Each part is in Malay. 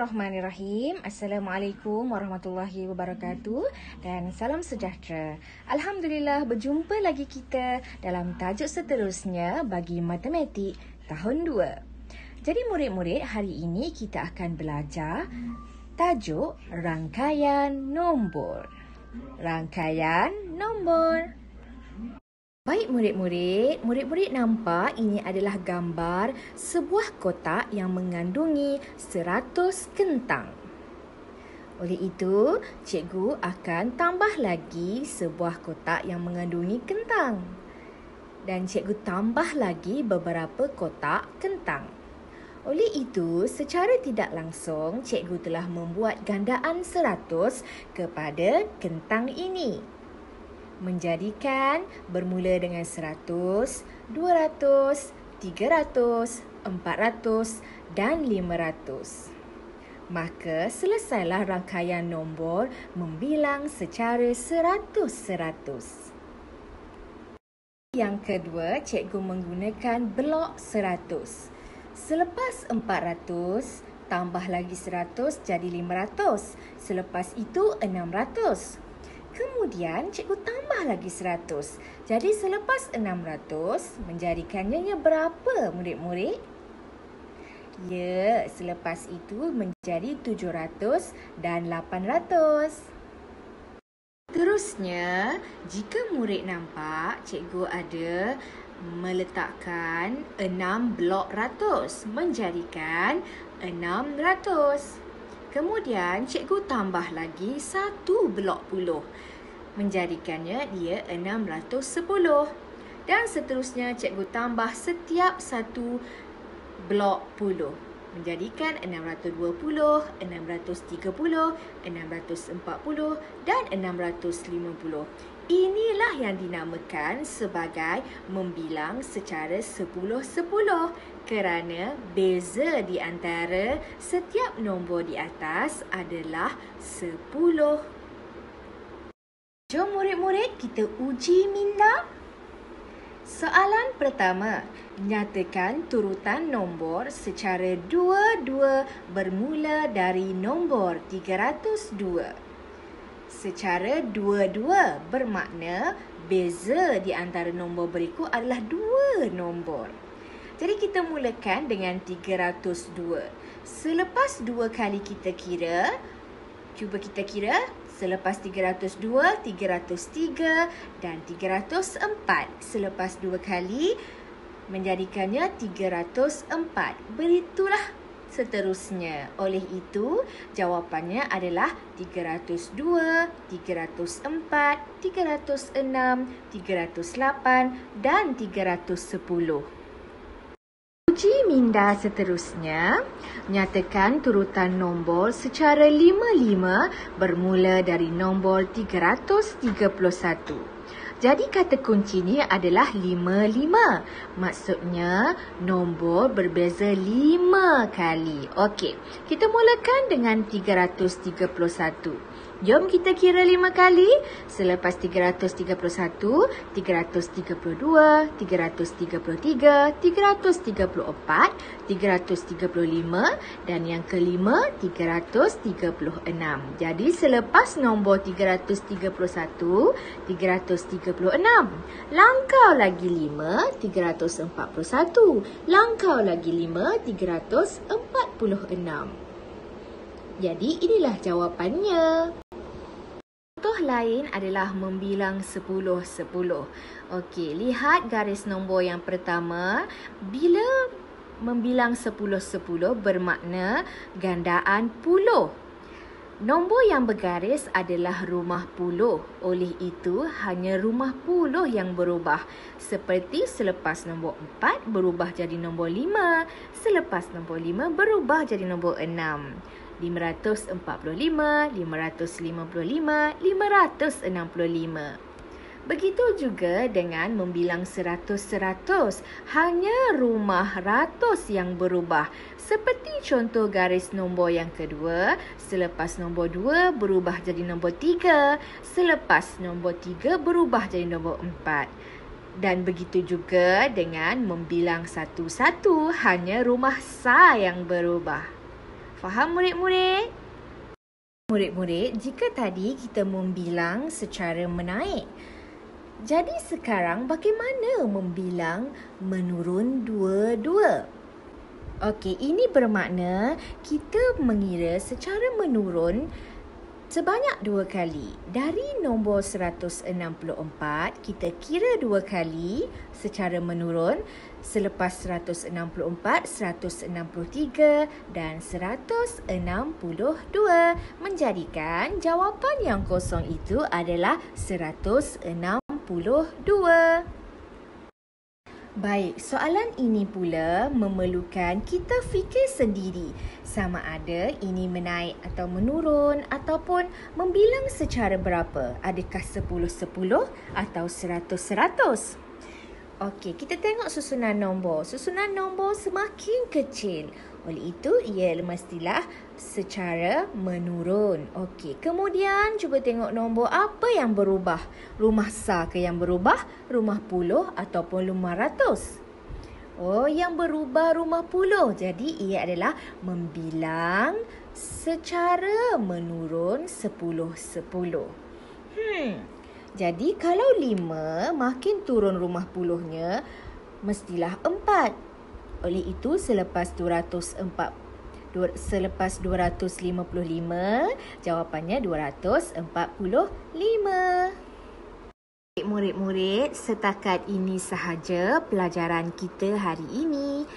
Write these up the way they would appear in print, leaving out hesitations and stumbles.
Bismillahirrahmanirrahim. Assalamualaikum warahmatullahi wabarakatuh dan salam sejahtera. Alhamdulillah berjumpa lagi kita dalam tajuk seterusnya bagi matematik tahun 2. Jadi murid-murid, hari ini kita akan belajar tajuk rangkaian nombor. Rangkaian nombor. Baik murid-murid nampak ini adalah gambar sebuah kotak yang mengandungi 100 kentang. Oleh itu, cikgu akan tambah lagi sebuah kotak yang mengandungi kentang. Dan cikgu tambah lagi beberapa kotak kentang. Oleh itu, secara tidak langsung, cikgu telah membuat gandaan 100 kepada kentang ini. Menjadikan bermula dengan 100, 200, 300, 400 dan 500. Maka selesailah rangkaian nombor membilang secara 100-100. Yang kedua, cikgu menggunakan blok 100. Selepas 400, tambah lagi 100 jadi 500. Selepas itu 600. Kemudian cikgu tambah lagi 100. Jadi selepas 600 menjadikannya berapa murid-murid? Ya, selepas itu menjadi 700 dan 800. Terusnya, jika murid nampak cikgu ada meletakkan 6 blok ratus menjadikan 600. Kemudian cikgu tambah lagi 1 blok puluh. Menjadikannya dia 610. Dan seterusnya cikgu tambah setiap 1 blok puluh. Menjadikan 620, 630, 640 dan 650. Inilah yang dinamakan sebagai membilang secara 10-10 kerana beza di antara setiap nombor di atas adalah 10. Jom murid-murid kita uji minda. Soalan pertama, nyatakan turutan nombor secara 2-2 bermula dari nombor 302. Secara 2-2 bermakna beza di antara nombor berikut adalah 2 nombor. Jadi kita mulakan dengan 302. Selepas 2 kali kita kira, cuba kita kira. Selepas 302, 303 dan 304. Selepas 2 kali menjadikannya 304. Begitulah seterusnya. Oleh itu, jawapannya adalah 302, 304, 306, 308 dan 310. Uji minda seterusnya, nyatakan turutan nombor secara 5-5 bermula dari nombor 331. Jadi kata kuncinya adalah 5-5. Maksudnya nombor berbeza 5 kali. Okey, kita mulakan dengan 331. Jom kita kira 5 kali. Selepas 331, 332, 333, 334, 335 dan yang kelima 336. Jadi selepas nombor 331, 336. Langkau lagi 5, 341. Langkau lagi 5, 346. Jadi inilah jawapannya. Contoh lain adalah membilang 10-10. Okey, lihat garis nombor yang pertama. Bila membilang 10-10 bermakna gandaan puluh. Nombor yang bergaris adalah rumah puluh. Oleh itu, hanya rumah puluh yang berubah. Seperti selepas nombor 4 berubah jadi nombor 5. Selepas nombor 5 berubah jadi nombor 6. 545, 555, 565. Begitu juga dengan membilang 100-100. Hanya rumah ratus yang berubah. Seperti contoh garis nombor yang kedua. Selepas nombor 2 berubah jadi nombor 3. Selepas nombor 3 berubah jadi nombor 4. Dan begitu juga dengan membilang 1-1. Hanya rumah sa yang berubah. Faham murid-murid? Murid-murid, jika tadi kita membilang secara menaik, jadi sekarang bagaimana membilang menurun dua-dua? Okey, ini bermakna kita mengira secara menurun sebanyak 2 kali. Dari nombor 164, kita kira 2 kali secara menurun. Selepas 164, 163 dan 162. Menjadikan jawapan yang kosong itu adalah 162. Baik, soalan ini pula memerlukan kita fikir sendiri sama ada ini menaik atau menurun ataupun membilang secara berapa. Adakah 10-10 atau 100-100? Okey, kita tengok susunan nombor. Susunan nombor semakin kecil. Oleh itu, ia mestilah secara menurun. Okey, kemudian cuba tengok nombor apa yang berubah. Rumah sah ke yang berubah? Rumah puluh ataupun rumah ratus? Oh, yang berubah rumah puluh. Jadi, ia adalah membilang secara menurun 10-10. Jadi kalau 5 makin turun rumah puluhnya mestilah 4. Oleh itu selepas 255 jawapannya 245. Murid-murid, setakat ini sahaja pelajaran kita hari ini.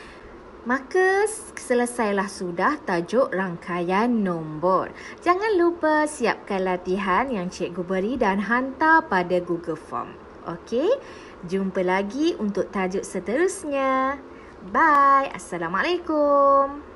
Maka selesailah sudah tajuk rangkaian nombor. Jangan lupa siapkan latihan yang cikgu beri dan hantar pada Google Form. Okey? Jumpa lagi untuk tajuk seterusnya. Bye. Assalamualaikum.